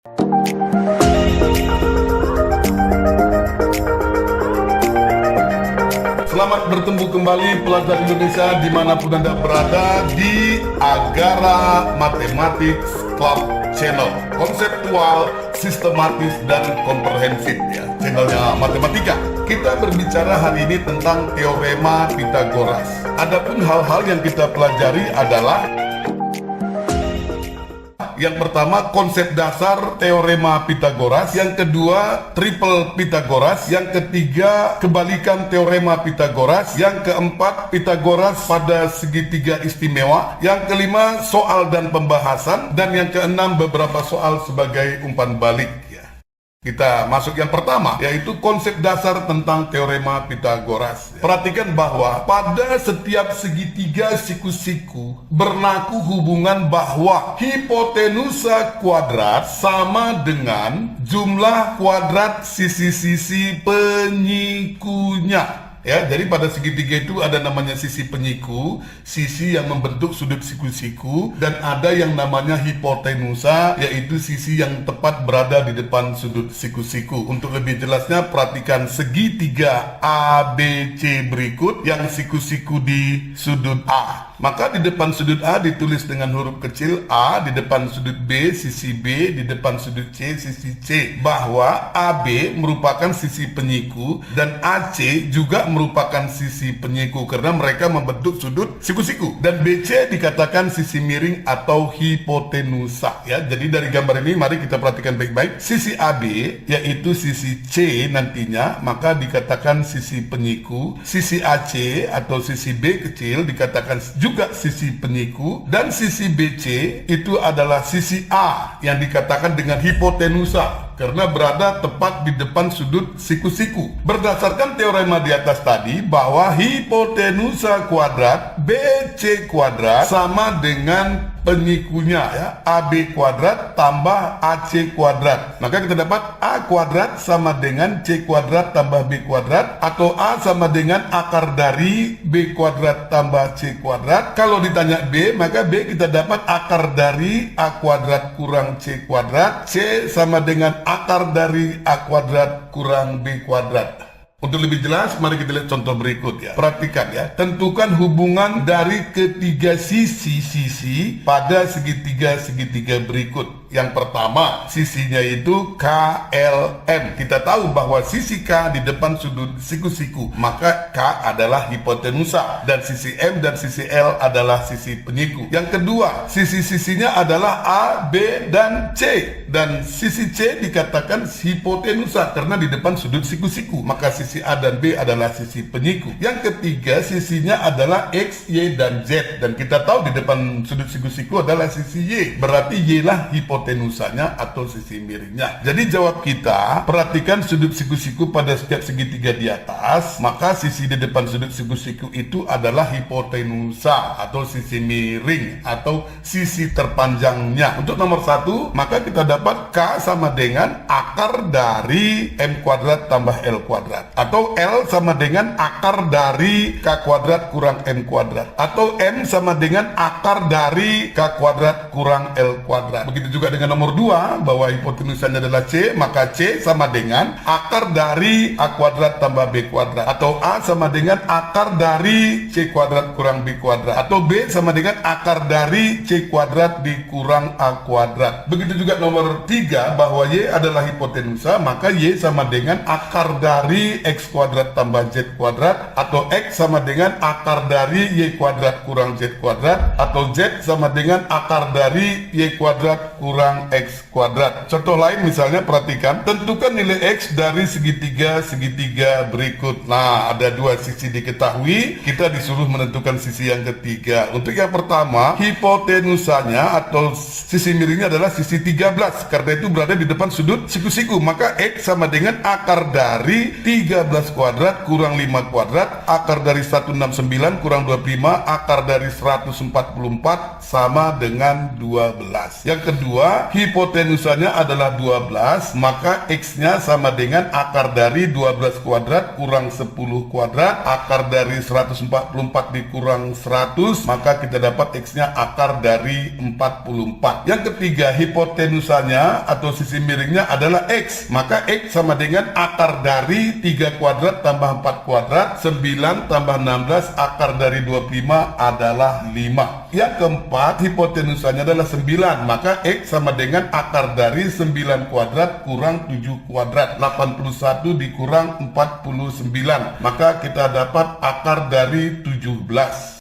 Selamat bertemu kembali pelajar Indonesia dimanapun Anda berada di Agara Mathematics Club Channel. Konseptual, sistematis, dan komprehensif ya, channelnya matematika. Kita berbicara hari ini tentang teorema Pythagoras. Adapun hal-hal yang kita pelajari adalah yang pertama, konsep dasar teorema Pythagoras. Yang kedua, triple Pythagoras. Yang ketiga, kebalikan teorema Pythagoras. Yang keempat, Pythagoras pada segitiga istimewa. Yang kelima, soal dan pembahasan. Dan yang keenam, beberapa soal sebagai umpan balik. Kita masuk yang pertama, yaitu konsep dasar tentang teorema Pythagoras. Perhatikan bahwa pada setiap segitiga siku-siku berlaku hubungan bahwa hipotenusa kuadrat sama dengan jumlah kuadrat sisi-sisi penyikunya. Ya, jadi pada segitiga itu ada namanya sisi penyiku, sisi yang membentuk sudut siku-siku, dan ada yang namanya hipotenusa, yaitu sisi yang tepat berada di depan sudut siku-siku. Untuk lebih jelasnya, perhatikan segitiga ABC berikut yang siku-siku di sudut A. Maka di depan sudut A ditulis dengan huruf kecil A, di depan sudut B sisi B, di depan sudut C sisi C. Bahwa AB merupakan sisi penyiku dan AC juga merupakan sisi penyiku karena mereka membentuk sudut siku-siku. Dan BC dikatakan sisi miring atau hipotenusa ya. Jadi dari gambar ini mari kita perhatikan baik-baik. Sisi AB yaitu sisi C nantinya maka dikatakan sisi penyiku. Sisi AC atau sisi B kecil dikatakan juga sisi penyiku, dan sisi BC itu adalah sisi A yang dikatakan dengan hipotenusa karena berada tepat di depan sudut siku-siku. Berdasarkan teorema di atas tadi bahwa hipotenusa kuadrat BC kuadrat sama dengan penyikunya ya, AB kuadrat tambah AC kuadrat. Maka kita dapat A kuadrat sama dengan C kuadrat tambah B kuadrat, atau A sama dengan akar dari B kuadrat tambah C kuadrat. Kalau ditanya B, maka B kita dapat akar dari A kuadrat kurang C kuadrat. C sama dengan akar dari A kuadrat kurang B kuadrat. Untuk lebih jelas, mari kita lihat contoh berikut ya. Perhatikan ya, tentukan hubungan dari ketiga sisi-sisi pada segitiga-segitiga berikut. Yang pertama, sisinya itu KLM. Kita tahu bahwa sisi K di depan sudut siku-siku, maka K adalah hipotenusa, dan sisi M dan sisi L adalah sisi penyiku. Yang kedua, sisi-sisinya adalah A, B, dan C. Dan sisi C dikatakan hipotenusa karena di depan sudut siku-siku, maka sisi A dan B adalah sisi penyiku. Yang ketiga, sisinya adalah X, Y, dan Z. Dan kita tahu di depan sudut siku-siku adalah sisi Y. Berarti Y lah hipotenusanya atau sisi miringnya. Jadi jawab kita, perhatikan sudut siku-siku pada setiap segitiga di atas, maka sisi di depan sudut siku-siku itu adalah hipotenusa atau sisi miring atau sisi terpanjangnya. Untuk nomor 1, maka kita dapat K sama dengan akar dari M kuadrat tambah L kuadrat, atau L sama dengan akar dari K kuadrat kurang M kuadrat, atau M sama dengan akar dari K kuadrat kurang L kuadrat. Begitu juga dengan nomor 2, bahwa hipotenusanya adalah C, maka C sama dengan akar dari A kuadrat tambah B kuadrat, atau A sama dengan akar dari C kuadrat kurang B kuadrat, atau B sama dengan akar dari C kuadrat dikurang A kuadrat. Begitu juga nomor 3, bahwa Y adalah hipotenusa, maka Y sama dengan akar dari X kuadrat tambah Z kuadrat, atau X sama dengan akar dari Y kuadrat kurang Z kuadrat, atau Z sama dengan akar dari Y kuadrat kurang X kuadrat. Contoh lain misalnya, perhatikan, tentukan nilai X dari segitiga berikut. Nah, ada dua sisi diketahui, kita disuruh menentukan sisi yang ketiga. Untuk yang pertama, hipotenusanya atau sisi miringnya adalah sisi 13, karena itu berada di depan sudut siku-siku, maka X sama dengan akar dari 13 kuadrat kurang 5 kuadrat, akar dari 169 kurang 25, akar dari 144 sama dengan 12. Yang kedua, kedua, hipotenusanya adalah 12, maka X-nya sama dengan akar dari 12 kuadrat kurang 10 kuadrat, akar dari 144 dikurang 100, maka kita dapat X-nya akar dari 44. Yang ketiga, hipotenusanya atau sisi miringnya adalah X, maka X sama dengan akar dari 3 kuadrat tambah 4 kuadrat, 9 tambah 16, akar dari 25 adalah 5. Yang keempat, hipotenusanya adalah 9, maka X sama dengan akar dari 9 kuadrat kurang 7 kuadrat, 81 dikurang 49, maka kita dapat akar dari 17.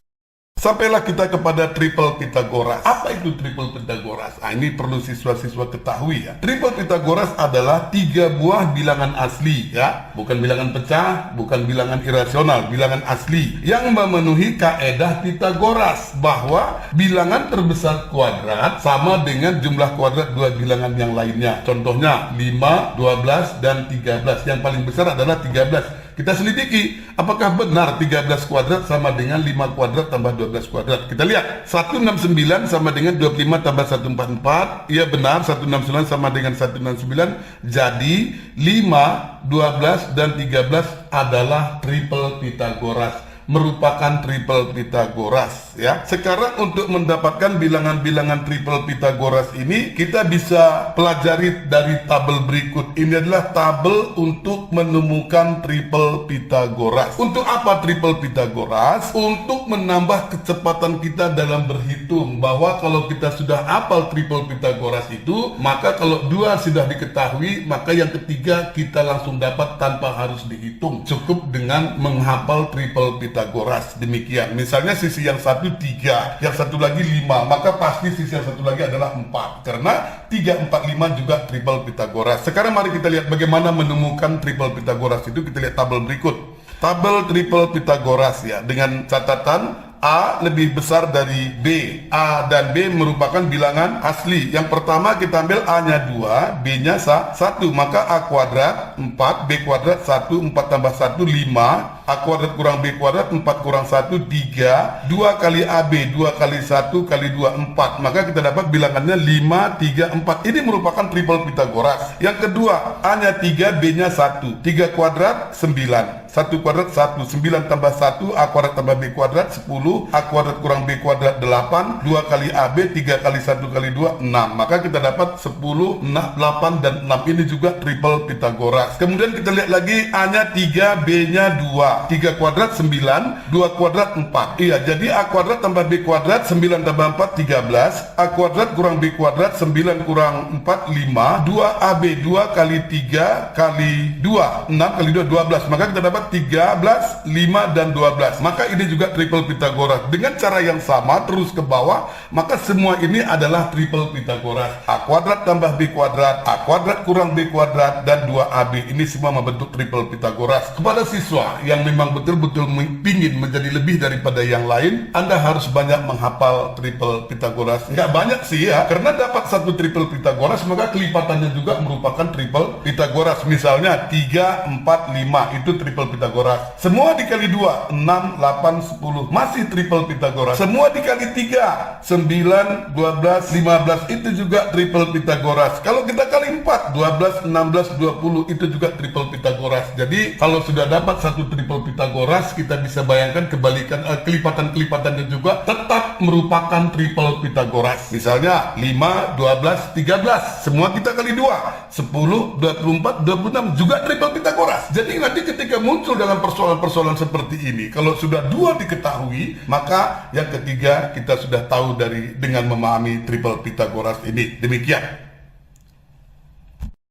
Sampailah kita kepada triple Pythagoras. Apa itu triple Pythagoras? Ini perlu siswa-siswa ketahui ya. Triple Pythagoras adalah 3 buah bilangan asli ya, bukan bilangan pecah, bukan bilangan irasional, bilangan asli yang memenuhi kaedah Pythagoras bahwa bilangan terbesar kuadrat sama dengan jumlah kuadrat dua bilangan yang lainnya. Contohnya 5, 12, dan 13. Yang paling besar adalah 13. Kita selidiki, apakah benar 13 kuadrat sama dengan 5 kuadrat tambah 12 kuadrat? Kita lihat, 169 sama dengan 25 tambah 144. Iya benar, 169 sama dengan 169. Jadi 5, 12, dan 13 adalah triple Pythagoras, merupakan triple Pythagoras ya. Sekarang untuk mendapatkan bilangan-bilangan triple Pythagoras ini, kita bisa pelajari dari tabel berikut. Ini adalah tabel untuk menemukan triple Pythagoras. Untuk apa triple Pythagoras? Untuk menambah kecepatan kita dalam berhitung, bahwa kalau kita sudah hafal triple Pythagoras itu, maka kalau dua sudah diketahui, maka yang ketiga kita langsung dapat tanpa harus dihitung. Cukup dengan menghafal triple Pythagoras. Demikian, misalnya sisi yang satu 3, yang satu lagi 5, maka pasti sisi yang satu lagi adalah 4, karena 3, 4, 5 juga triple Pythagoras. Sekarang mari kita lihat bagaimana menemukan triple Pythagoras itu. Kita lihat tabel berikut. Tabel triple Pythagoras ya, dengan catatan A lebih besar dari B. A dan B merupakan bilangan asli. Yang pertama kita ambil A-nya 2, B-nya 1. Maka A kuadrat 4, B kuadrat 1, 4 tambah 1, 5. A kuadrat kurang B kuadrat, 4 kurang 1, 3. 2 kali AB, 2 kali 1 kali 2, 4. Maka kita dapat bilangannya 5, 3, 4. Ini merupakan triple Pythagoras. Yang kedua, A-nya 3, B-nya 1. 3 kuadrat, 9. 1 kuadrat 1, 9 tambah 1, A kuadrat tambah B kuadrat 10, A kuadrat kurang B kuadrat 8, 2 kali AB, 3 kali 1 kali 2, 6. Maka kita dapat 10, 8, dan 6. Ini juga triple Pythagoras. Kemudian kita lihat lagi, A-nya 3, B-nya 2. 3 kuadrat 9, 2 kuadrat 4. Iya, jadi A kuadrat tambah B kuadrat, 9 tambah 4, 13. A kuadrat kurang B kuadrat, 9 kurang 4, 5. 2AB, 2 kali 3 kali 2, 6 kali 2, 12. Maka kita dapat 13, 5, dan 12. Maka ini juga triple Pythagoras. Dengan cara yang sama terus ke bawah, maka semua ini adalah triple Pythagoras. A kuadrat tambah B kuadrat, A kuadrat kurang B kuadrat, dan 2AB. Ini semua membentuk triple Pythagoras. Kepada siswa yang memang betul-betul ingin menjadi lebih daripada yang lain, Anda harus banyak menghafal triple Pythagoras. Nggak banyak sih ya, karena dapat satu triple Pythagoras, maka kelipatannya juga merupakan triple Pythagoras. Misalnya 3, 4, 5, itu triple Pythagoras. Semua dikali 2, 6, 8, 10, masih triple Pythagoras. Semua dikali 3, 9, 12, 15, itu juga triple Pythagoras. Kalau kita kali 4, 12, 16, 20, itu juga triple Pythagoras. Jadi kalau sudah dapat satu triple Pythagoras, kita bisa bayangkan kebalikan, kelipatan-kelipatannya juga tetap merupakan triple Pythagoras. Misalnya 5, 12, 13, semua kita kali 2, 10, 24, 26, juga triple Pythagoras. Jadi nanti ketika muncul dalam persoalan-persoalan seperti ini, kalau sudah dua diketahui, maka yang ketiga kita sudah tahu dengan memahami triple Pythagoras ini. Demikian.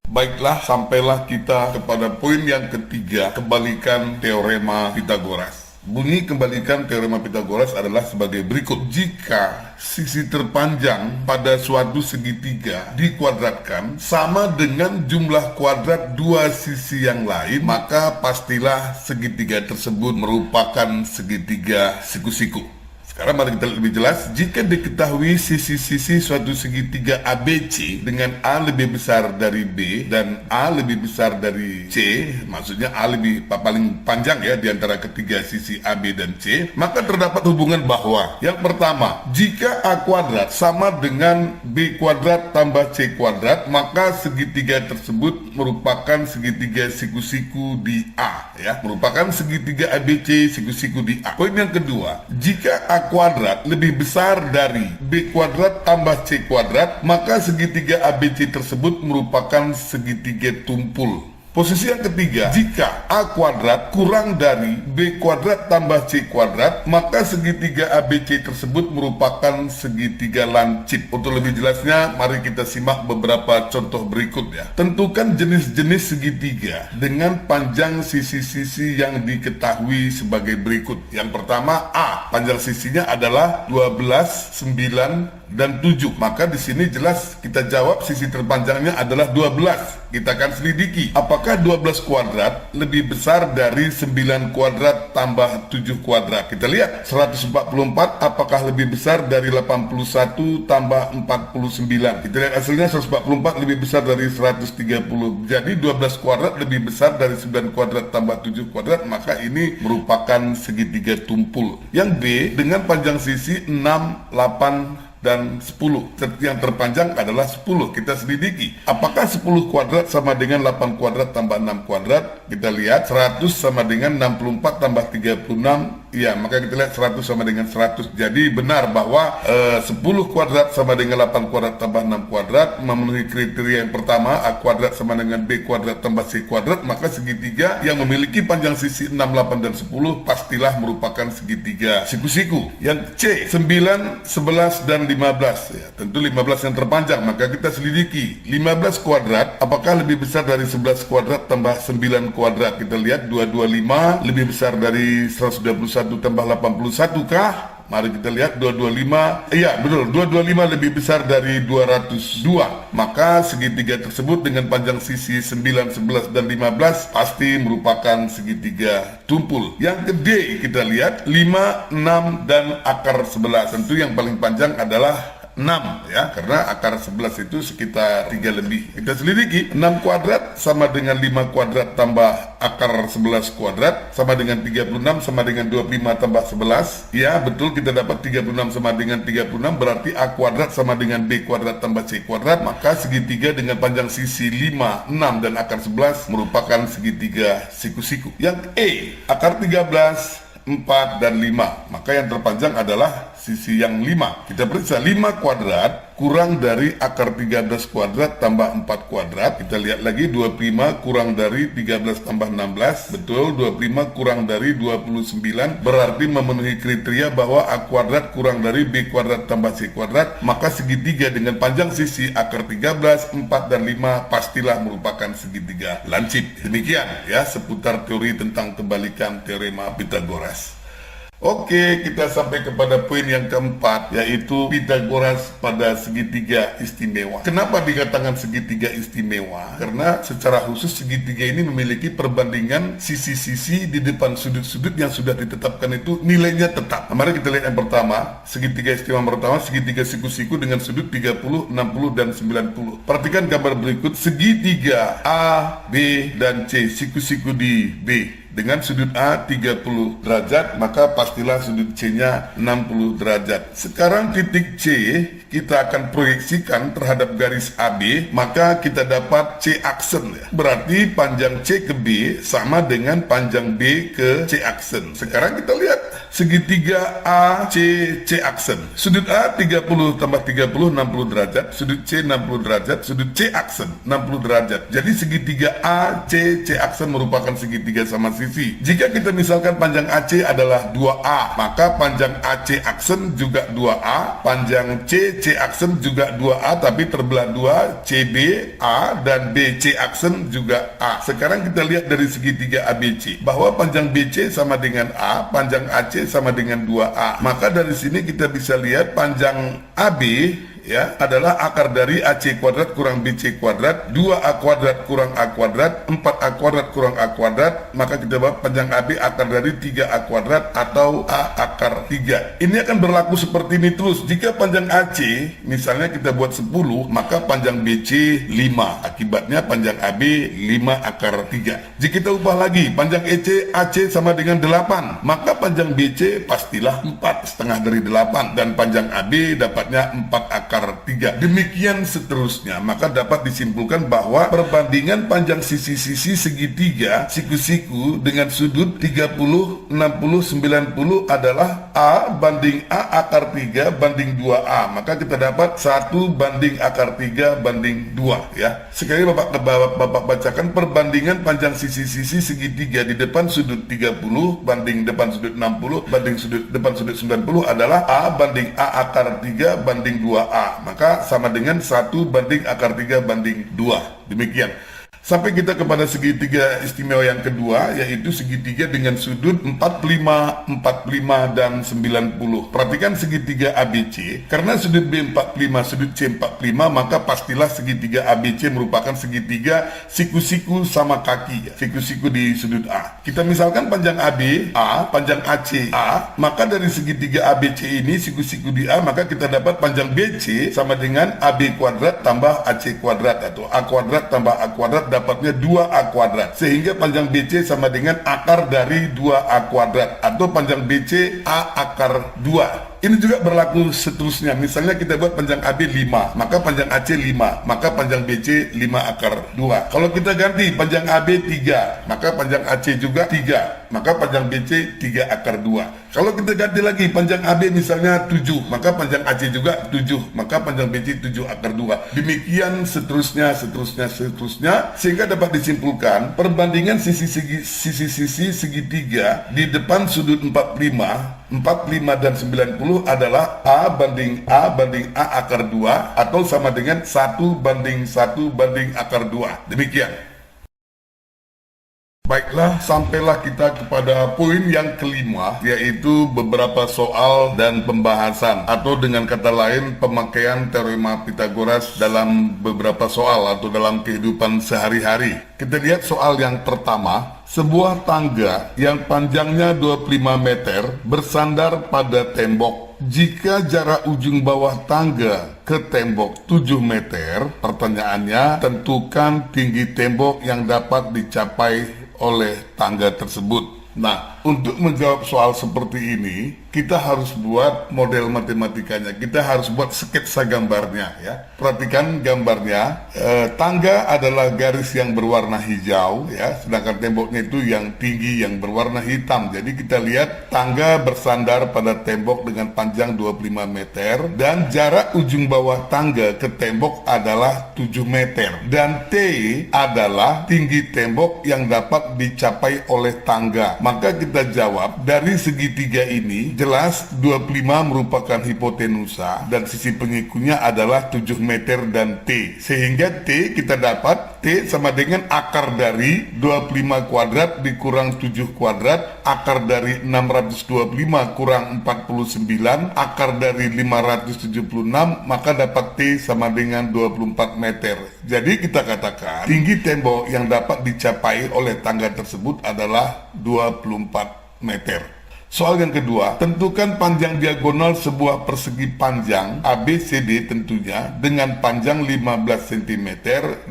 Baiklah, sampailah kita kepada poin yang ketiga, kebalikan teorema Pythagoras. Bunyi kebalikan teorema Pythagoras adalah sebagai berikut. Jika sisi terpanjang pada suatu segitiga dikuadratkan sama dengan jumlah kuadrat dua sisi yang lain, maka pastilah segitiga tersebut merupakan segitiga siku-siku. Sekarang mari kita lihat lebih jelas. Jika diketahui sisi-sisi suatu segitiga ABC dengan A lebih besar dari B dan A lebih besar dari C, maksudnya A paling panjang ya di antara ketiga sisi A, B, dan C, maka terdapat hubungan bahwa yang pertama, jika A kuadrat sama dengan B kuadrat tambah C kuadrat, maka segitiga tersebut merupakan segitiga siku-siku di A, ya, merupakan segitiga ABC siku-siku di A. Poin yang kedua, jika A kuadrat lebih besar dari B kuadrat tambah C kuadrat, maka segitiga ABC tersebut merupakan segitiga tumpul. Posisi yang ketiga, jika A kuadrat kurang dari B kuadrat tambah C kuadrat, maka segitiga ABC tersebut merupakan segitiga lancip. Untuk lebih jelasnya, mari kita simak beberapa contoh berikut ya. Tentukan jenis-jenis segitiga dengan panjang sisi-sisi yang diketahui sebagai berikut. Yang pertama, A, panjang sisinya adalah 12, 9, dan 7. Maka di sini jelas kita jawab sisi terpanjangnya adalah 12. Kita akan selidiki apakah 12 kuadrat lebih besar dari 9 kuadrat tambah 7 kuadrat. Kita lihat 144 apakah lebih besar dari 81 tambah 49. Kita lihat hasilnya 144 lebih besar dari 130. Jadi 12 kuadrat lebih besar dari 9 kuadrat tambah 7 kuadrat, maka ini merupakan segitiga tumpul. Yang B dengan panjang sisi 6, 8, dan 10. Yang terpanjang adalah 10. Kita selidiki apakah 10 kuadrat sama dengan 8 kuadrat tambah 6 kuadrat. Kita lihat 100 sama dengan 64 tambah 36. Ya, maka kita lihat 100 sama dengan 100. Jadi benar bahwa 10 kuadrat sama dengan 8 kuadrat tambah 6 kuadrat memenuhi kriteria yang pertama, A kuadrat sama dengan B kuadrat tambah C kuadrat. Maka segitiga yang memiliki panjang sisi 6, 8, dan 10 pastilah merupakan segitiga siku-siku. Yang C, 9, 11, dan 15. Ya, tentu 15 yang terpanjang, maka kita selidiki 15 kuadrat apakah lebih besar dari 11 kuadrat tambah 9 kuadrat. Kita lihat 225 lebih besar dari 121 tambah 81 kah? Mari kita lihat 225. Iya, betul, 225 lebih besar dari 202. Maka segitiga tersebut dengan panjang sisi 9, 11, dan 15 pasti merupakan segitiga tumpul. Yang kedua kita lihat 5, 6, dan akar 11. Tentu yang paling panjang adalah 6 ya, karena akar 11 itu sekitar 3 lebih. Kita selidiki 6 kuadrat sama dengan 5 kuadrat tambah akar 11 kuadrat sama dengan 36 sama dengan 25 tambah 11. Ya betul, kita dapat 36 sama dengan 36, berarti A kuadrat sama dengan B kuadrat tambah C kuadrat. Maka segitiga dengan panjang sisi 5, 6, dan akar 11 merupakan segitiga siku-siku. Yang E, akar 13, 4, dan 5. Maka yang terpanjang adalah sisi yang 5. Kita periksa 5 kuadrat kurang dari akar 13 kuadrat tambah 4 kuadrat. Kita lihat lagi 25 kurang dari 13 tambah 16. Betul, 25 kurang dari 29 berarti memenuhi kriteria bahwa A kuadrat kurang dari B kuadrat tambah C kuadrat. Maka segitiga dengan panjang sisi akar 13, 4, dan 5 pastilah merupakan segitiga lancip. Demikian ya seputar teori tentang kebalikan teorema Pythagoras. Oke, kita sampai kepada poin yang keempat, yaitu Pythagoras pada segitiga istimewa. Kenapa dikatakan segitiga istimewa? Karena secara khusus segitiga ini memiliki perbandingan sisi-sisi di depan sudut-sudut yang sudah ditetapkan itu nilainya tetap. Nah, mari kita lihat yang pertama, segitiga istimewa pertama, segitiga siku-siku dengan sudut 30, 60, dan 90. Perhatikan gambar berikut, segitiga A, B, dan C, siku-siku di B dengan sudut A 30 derajat, maka pastilah sudut C-nya 60 derajat. Sekarang titik C kita akan proyeksikan terhadap garis AB, maka kita dapat C aksen ya. Berarti panjang C ke B sama dengan panjang B ke C aksen. Sekarang kita lihat segitiga A, C, C aksen. Sudut A 30 tambah 30, 60 derajat. Sudut C 60 derajat. Sudut C aksen 60 derajat. Jadi segitiga A, C, C aksen merupakan segitiga sama sisi. Jika kita misalkan panjang AC adalah 2A, maka panjang AC aksen juga 2A, panjang C aksen juga 2A, tapi terbelah 2, CB A dan BC aksen juga A. Sekarang kita lihat dari segitiga ABC bahwa panjang BC sama dengan A, panjang AC sama dengan 2A. Maka dari sini kita bisa lihat panjang AB ya adalah akar dari AC kuadrat kurang BC kuadrat, 2A kuadrat kurang A kuadrat, 4A kuadrat kurang A kuadrat, maka kita buat panjang AB akar dari 3A kuadrat atau A akar 3. Ini akan berlaku seperti ini terus. Jika panjang AC misalnya kita buat 10, maka panjang BC 5. Akibatnya panjang AB 5 akar 3. Jika kita ubah lagi, panjang AC sama dengan 8, maka panjang BC pastilah 4 setengah dari 8 dan panjang AB dapatnya 4 akar 3. Demikian seterusnya, maka dapat disimpulkan bahwa perbandingan panjang sisi-sisi segitiga siku-siku dengan sudut 30, 60, 90 adalah A banding A akar 3 banding 2A. Maka kita dapat 1 banding akar 3 banding 2 ya. Sekali Bapak bacakan perbandingan panjang sisi-sisi segitiga di depan sudut 30 banding depan sudut 60 banding depan sudut 90 adalah A banding A akar 3 banding 2A. Maka sama dengan 1 banding akar 3 banding 2. Demikian. Sampai kita kepada segitiga istimewa yang kedua, yaitu segitiga dengan sudut 45, 45, dan 90. Perhatikan segitiga ABC. Karena sudut B45, sudut C45, maka pastilah segitiga ABC merupakan segitiga siku-siku sama kaki. Siku-siku di sudut A. Kita misalkan panjang AB A, panjang AC A, maka dari segitiga ABC ini siku-siku di A, maka kita dapat panjang BC sama dengan AB kuadrat tambah AC kuadrat atau A kuadrat tambah A kuadrat dapatnya 2A kuadrat, sehingga panjang BC sama dengan akar dari 2A kuadrat atau panjang BC A akar 2. Ini juga berlaku seterusnya. Misalnya kita buat panjang AB 5, maka panjang AC 5, maka panjang BC 5 akar 2. Kalau kita ganti panjang AB 3, maka panjang AC juga 3, maka panjang BC 3 akar 2. Kalau kita ganti lagi panjang AB misalnya 7, maka panjang AC juga 7, maka panjang BC 7 akar 2. Demikian seterusnya, sehingga dapat disimpulkan perbandingan sisi-sisi segitiga di depan sudut 45, 45 dan 90 adalah A banding A akar 2 atau sama dengan 1 banding 1 banding akar 2. Demikian. Baiklah, sampailah kita kepada poin yang kelima, yaitu beberapa soal dan pembahasan, atau dengan kata lain pemakaian teorema Pythagoras dalam beberapa soal atau dalam kehidupan sehari-hari. Kita lihat soal yang pertama. Sebuah tangga yang panjangnya 25 meter bersandar pada tembok. Jika jarak ujung bawah tangga ke tembok 7 meter, pertanyaannya tentukan tinggi tembok yang dapat dicapai oleh tangga tersebut. Nah, untuk menjawab soal seperti ini, kita harus buat model matematikanya. Kita harus buat sketsa gambarnya ya. Perhatikan gambarnya. Tangga adalah garis yang berwarna hijau ya, sedangkan temboknya itu yang tinggi yang berwarna hitam. Jadi kita lihat tangga bersandar pada tembok dengan panjang 25 meter dan jarak ujung bawah tangga ke tembok adalah 7 meter. Dan T adalah tinggi tembok yang dapat dicapai oleh tangga. Maka kita jawab dari segitiga ini jelas 25 merupakan hipotenusa dan sisi penyikunya adalah 7 meter dan T. Sehingga T kita dapat T sama dengan akar dari 25 kuadrat dikurang 7 kuadrat, akar dari 625 kurang 49, akar dari 576, maka dapat T sama dengan 24 meter. Jadi kita katakan tinggi tembok yang dapat dicapai oleh tangga tersebut adalah 24 meter. Soal yang kedua, tentukan panjang diagonal sebuah persegi panjang ABCD tentunya dengan panjang 15 cm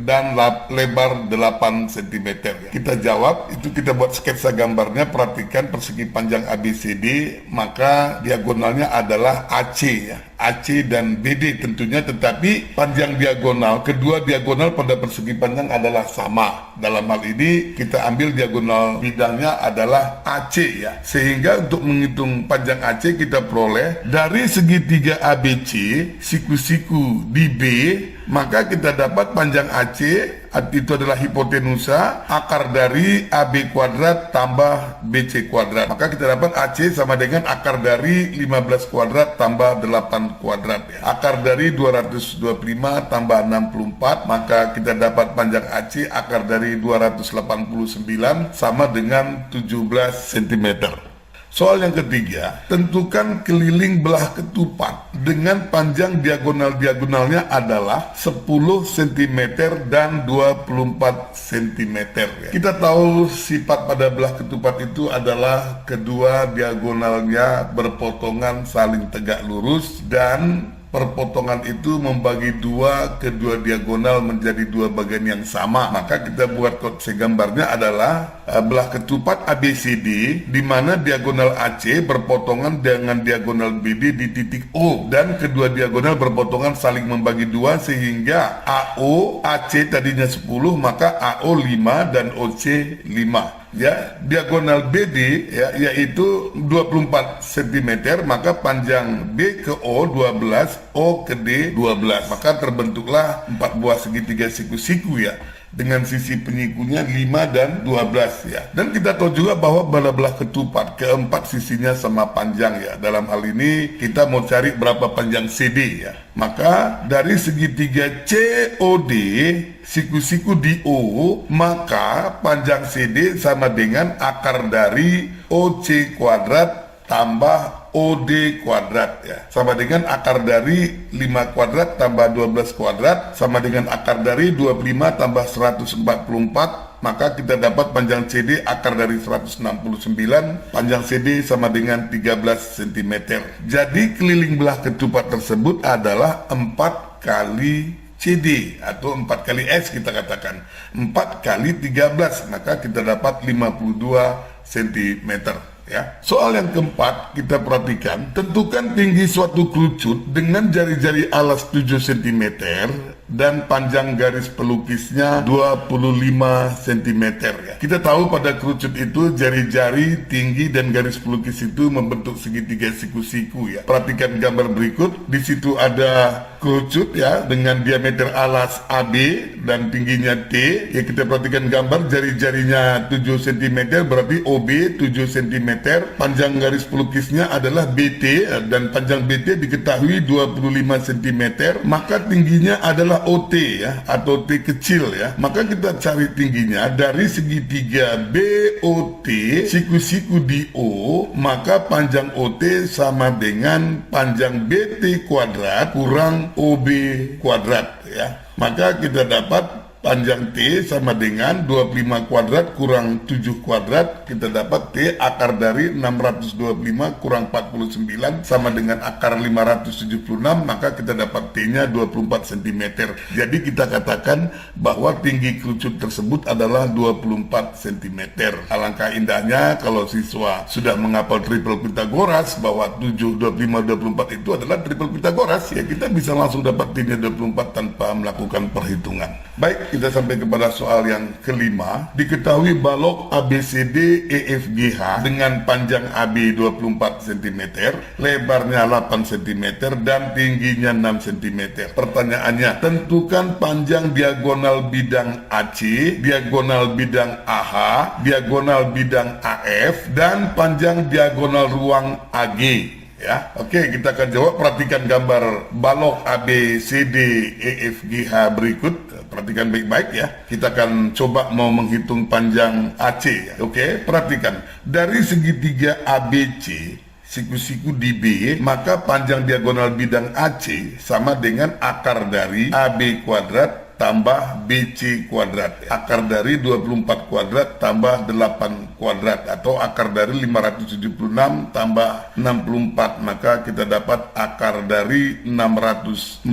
dan lebar 8 cm. Kita jawab, itu kita buat sketsa gambarnya. Perhatikan persegi panjang ABCD, maka diagonalnya adalah AC ya. AC dan BD tentunya, tetapi panjang diagonal, kedua diagonal pada persegi panjang adalah sama. Dalam hal ini kita ambil diagonal bidangnya adalah AC ya. Sehingga untuk menghitung panjang AC kita peroleh dari segitiga ABC, siku-siku di B, maka kita dapat panjang AC itu adalah hipotenusa akar dari AB kuadrat tambah BC kuadrat. Maka kita dapat AC sama dengan akar dari 15 kuadrat tambah 8 kuadrat ya. Akar dari 225 tambah 64, maka kita dapat panjang AC akar dari 289 sama dengan 17 cm. Soal yang ketiga, tentukan keliling belah ketupat dengan panjang diagonal-diagonalnya adalah 10 cm dan 24 cm. Kita tahu sifat pada belah ketupat itu adalah kedua diagonalnya berpotongan saling tegak lurus dan perpotongan itu membagi dua kedua diagonal menjadi dua bagian yang sama. Maka kita buat kode gambarnya adalah belah ketupat ABCD di mana diagonal AC berpotongan dengan diagonal BD di titik O dan kedua diagonal berpotongan saling membagi dua sehingga AO AC tadinya 10 maka AO 5 dan OC 5. Ya, diagonal BD ya, yaitu 24 cm, maka panjang B ke O 12, O ke D 12. Maka terbentuklah 4 buah segitiga siku-siku ya, dengan sisi penyikunya 5 dan 12 ya. Dan kita tahu juga bahwa belah ketupat keempat sisinya sama panjang ya. Dalam hal ini kita mau cari berapa panjang CD ya. Maka dari segitiga COD siku-siku di O, maka panjang CD sama dengan akar dari OC kuadrat tambah OD kuadrat ya, sama dengan akar dari 5 kuadrat tambah 12 kuadrat sama dengan akar dari 25 tambah 144. Maka kita dapat panjang CD akar dari 169, panjang CD sama dengan 13 cm. Jadi keliling belah ketupat tersebut adalah 4 kali CD atau 4 kali S, kita katakan 4 kali 13, maka kita dapat 52 cm ya. Soal yang keempat, kita perhatikan, tentukan tinggi suatu kerucut dengan jari-jari alas 7 cm dan panjang garis pelukisnya 25 cm ya. Kita tahu pada kerucut itu jari-jari, tinggi dan garis pelukis itu membentuk segitiga siku-siku ya. Perhatikan gambar berikut, di situ ada kerucut ya dengan diameter alas AB dan tingginya T ya. Kita perhatikan gambar, jari-jarinya 7 cm berarti OB 7 cm, panjang garis pelukisnya adalah BT dan panjang BT diketahui 25 cm, maka tingginya adalah OT ya atau T kecil ya. Maka kita cari tingginya dari segitiga BOT siku-siku di O, maka panjang OT sama dengan panjang BT kuadrat kurang OB kuadrat ya. Maka kita dapat panjang T sama dengan 25 kuadrat kurang 7 kuadrat, kita dapat T akar dari 625 kurang 49 sama dengan akar 576, maka kita dapat T-nya 24 cm. Jadi kita katakan bahwa tinggi kerucut tersebut adalah 24 cm. Alangkah indahnya kalau siswa sudah menghafal triple Pitagoras bahwa 7, 25, 24 itu adalah triple Pitagoras, ya kita bisa langsung dapat T-nya 24 tanpa melakukan perhitungan. Baik, kita sampai kepada soal yang kelima. Diketahui balok ABCD EFGH dengan panjang AB 24 cm, lebarnya 8 cm dan tingginya 6 cm. Pertanyaannya, tentukan panjang diagonal bidang AC, diagonal bidang AH, diagonal bidang AF dan panjang diagonal ruang AG. Ya, oke, kita akan jawab. Perhatikan gambar balok ABCD EFGH berikut. Perhatikan baik-baik ya. Kita akan coba mau menghitung panjang AC ya. Oke, perhatikan. Dari segitiga ABC siku-siku di B, maka panjang diagonal bidang AC sama dengan akar dari AB kuadrat tambah BC kuadrat. Akar dari 24 kuadrat tambah 8 kuadrat atau akar dari 576 tambah 64, maka kita dapat akar dari 640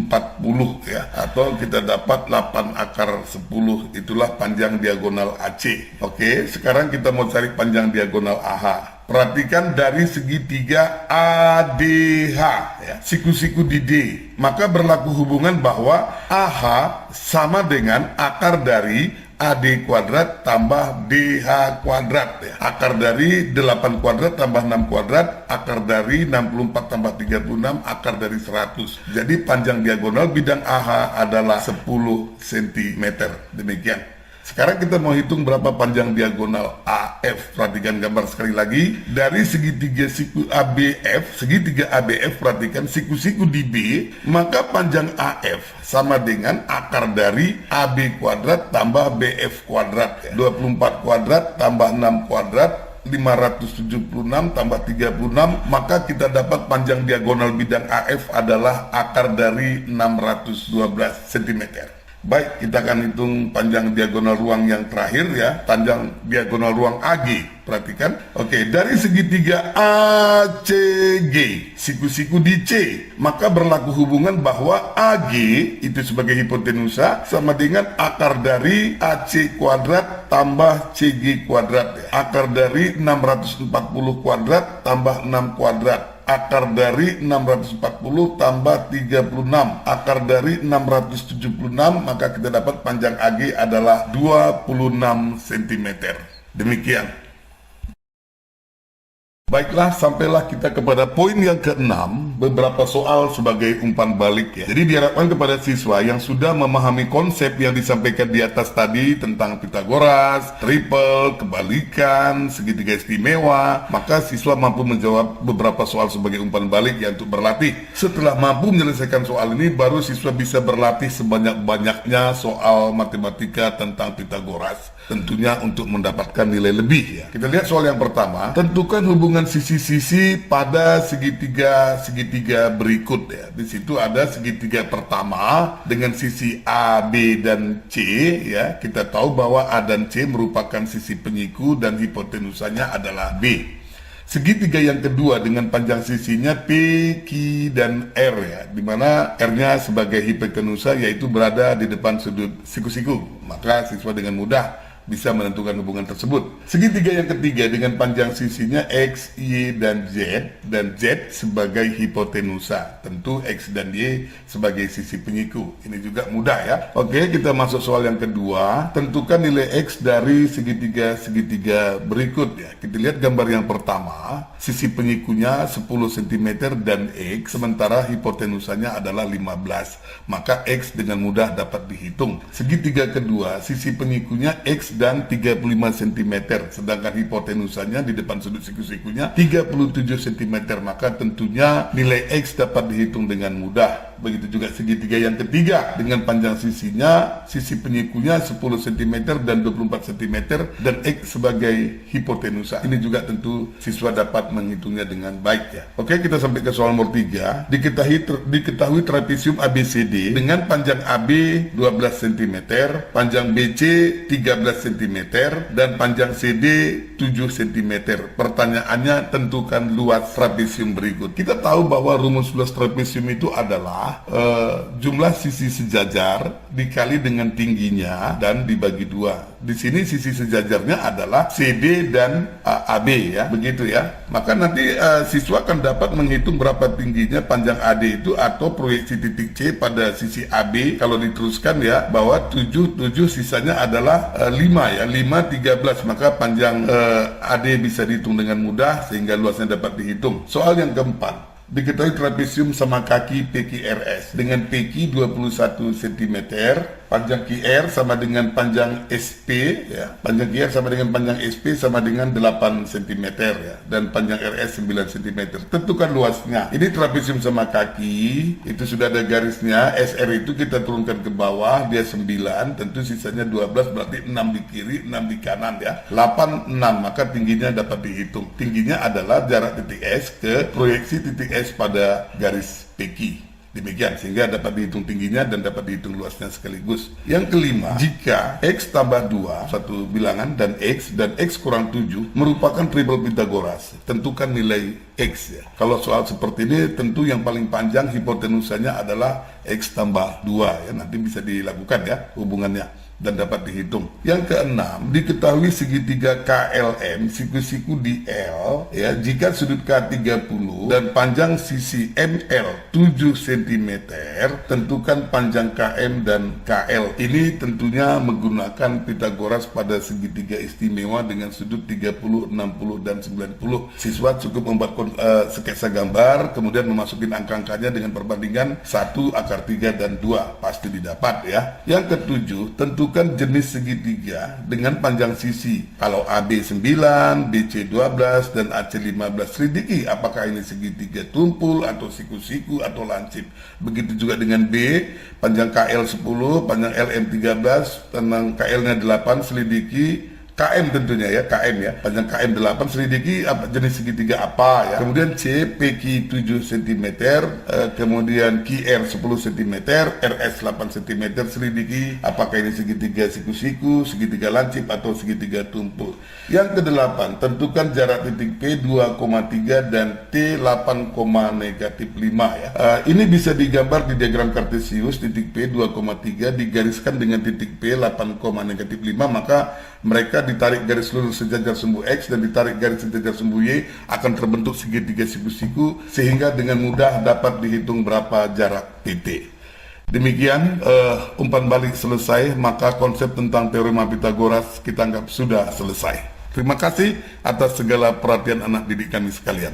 ya, atau kita dapat 8 akar 10. Itulah panjang diagonal AC. Oke, sekarang kita mau cari panjang diagonal AH. Perhatikan dari segitiga ADH ya, siku-siku di D, maka berlaku hubungan bahwa AH sama dengan akar dari AD kuadrat tambah DH kuadrat ya. Akar dari 8 kuadrat tambah 6 kuadrat, akar dari 64 tambah 36, akar dari 100. Jadi panjang diagonal bidang AH adalah 10 cm. Demikian. Sekarang kita mau hitung berapa panjang diagonal AF. Perhatikan gambar sekali lagi. Dari segitiga siku ABF, segitiga ABF, perhatikan siku-siku di B, maka panjang AF sama dengan akar dari AB kuadrat tambah BF kuadrat. 24 kuadrat tambah 6 kuadrat 576 tambah 36, maka kita dapat panjang diagonal bidang AF adalah akar dari 612 cm. Baik, kita akan hitung panjang diagonal ruang yang terakhir ya, panjang diagonal ruang AG. Perhatikan, oke, dari segitiga ACG, siku-siku di C, maka berlaku hubungan bahwa AG itu sebagai hipotenusa sama dengan akar dari AC kuadrat tambah CG kuadrat ya. Akar dari 640 kuadrat tambah 6 kuadrat. Akar dari 640 tambah 36, akar dari 676, maka kita dapat panjang AG adalah 26 cm. Demikian. Baiklah, sampailah kita kepada poin yang keenam, beberapa soal sebagai umpan balik ya. Jadi diharapkan kepada siswa yang sudah memahami konsep yang disampaikan di atas tadi tentang Pitagoras, triple, kebalikan, segitiga istimewa, maka siswa mampu menjawab beberapa soal sebagai umpan balik ya untuk berlatih. Setelah mampu menyelesaikan soal ini, baru siswa bisa berlatih sebanyak-banyaknya soal matematika tentang Pitagoras. Tentunya untuk mendapatkan nilai lebih ya. Kita lihat soal yang pertama, tentukan hubungan sisi-sisi pada segitiga berikut ya. Di situ ada segitiga pertama dengan sisi A, B, dan C ya. Kita tahu bahwa A dan C merupakan sisi penyiku dan hipotenusanya adalah B. Segitiga yang kedua dengan panjang sisinya P, Q, dan R ya, dimana R-nya sebagai hipotenusa yaitu berada di depan sudut siku-siku. Maka siswa dengan mudah bisa menentukan hubungan tersebut. Segitiga yang ketiga dengan panjang sisinya X, Y, dan Z sebagai hipotenusa. Tentu X dan Y sebagai sisi penyiku. Ini juga mudah ya. Oke, kita masuk soal yang kedua. Tentukan nilai X dari segitiga berikut ya. Kita lihat gambar yang pertama. Sisi penyikunya 10 cm dan X, sementara hipotenusanya adalah 15. Maka X dengan mudah dapat dihitung. Segitiga kedua, sisi penyikunya X dan 35 cm, sedangkan hipotenusanya di depan sudut siku-sikunya 37 cm, maka tentunya nilai X dapat dihitung dengan mudah. Begitu juga segitiga yang ketiga dengan panjang sisinya, sisi penyikunya 10 cm dan 24 cm dan X sebagai hipotenusa. Ini juga tentu siswa dapat menghitungnya dengan baik ya. Oke, kita sampai ke soal nomor 3. Diketahui trapesium ABCD dengan panjang AB 12 cm, panjang BC 13 cm, dan panjang CD 7 cm. Pertanyaannya, tentukan luas trapesium berikut. Kita tahu bahwa rumus luas trapesium itu adalah jumlah sisi sejajar dikali dengan tingginya dan dibagi 2. Di sini sisi sejajarnya adalah CD dan AB ya, begitu ya. Maka nanti siswa akan dapat menghitung berapa tingginya panjang AD itu atau proyeksi titik C pada sisi AB kalau diteruskan ya, bahwa 7 sisanya adalah 5 ya, 5 13, maka panjang AD bisa dihitung dengan mudah sehingga luasnya dapat dihitung. Soal yang keempat, diketahui trapesium sama kaki PQRS dengan PQ 21 cm, panjang QR sama dengan panjang SP ya. Panjang QR sama dengan panjang SP sama dengan 8 cm ya, dan panjang RS 9 cm. Tentukan luasnya. Ini trapesium sama kaki, itu sudah ada garisnya. SR itu kita turunkan ke bawah, dia 9, tentu sisanya 12, berarti 6 di kiri, 6 di kanan ya. 8, 6, maka tingginya dapat dihitung. Tingginya adalah jarak titik S ke proyeksi titik S pada garis PQ. Demikian, sehingga dapat dihitung tingginya dan dapat dihitung luasnya sekaligus. Yang kelima, jika X tambah 2, satu bilangan, dan X kurang 7 merupakan triple Pitagoras, tentukan nilai X ya. Kalau soal seperti ini, tentu yang paling panjang hipotenusanya adalah X tambah 2 ya. Nanti bisa dilakukan ya hubungannya dan dapat dihitung. Yang keenam, diketahui segitiga KLM siku-siku di L ya, jika sudut K 30 dan panjang sisi ML 7 cm, tentukan panjang KM dan KL. Ini tentunya menggunakan Pitagoras pada segitiga istimewa dengan sudut 30, 60, dan 90. Siswa cukup membuat sketsa gambar, kemudian memasukin angka-angkanya dengan perbandingan 1, akar 3, dan 2. Pasti didapat ya. Yang ketujuh, tentukan jenis segitiga dengan panjang sisi. Kalau AB 9, BC 12, dan AC 15, selidiki apakah ini segitiga tumpul atau siku-siku atau lancip. Begitu juga dengan B, panjang KL 10, panjang LM 13, panjang KL-nya 8, selidiki KM tentunya ya, KM ya, panjang KM 8, selidiki apa, jenis segitiga apa ya. Kemudian C, PQ 7 cm, kemudian QR 10 cm, RS 8 cm, selidiki apakah ini segitiga siku-siku, segitiga lancip atau segitiga tumpul. Yang ke-8, tentukan jarak titik P 2,3 dan T 8,-5 ya. Ini bisa digambar di diagram kartesius, titik P 2,3 digariskan dengan titik P 8,-5, maka mereka ditarik garis lurus sejajar sumbu X dan ditarik garis sejajar sumbu Y, akan terbentuk segitiga siku-siku sehingga dengan mudah dapat dihitung berapa jarak PT. Demikian umpan balik selesai, maka konsep tentang teorema Pitagoras kita anggap sudah selesai. Terima kasih atas segala perhatian anak didik kami sekalian.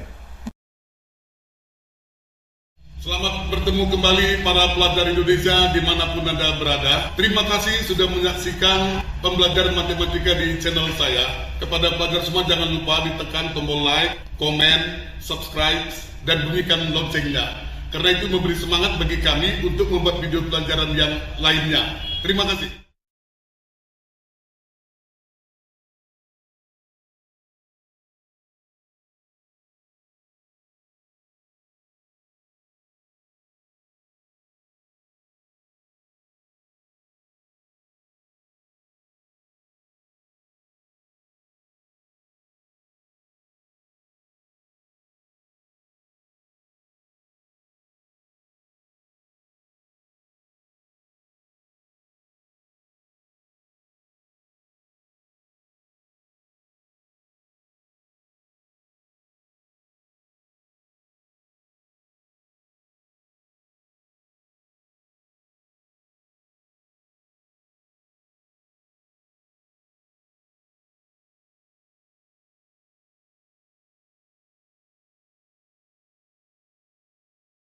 Selamat bertemu kembali para pelajar Indonesia dimanapun Anda berada. Terima kasih sudah menyaksikan pembelajaran matematika di channel saya. Kepada pelajar semua jangan lupa ditekan tombol like, komen, subscribe, dan bunyikan loncengnya. Karena itu memberi semangat bagi kami untuk membuat video pelajaran yang lainnya. Terima kasih.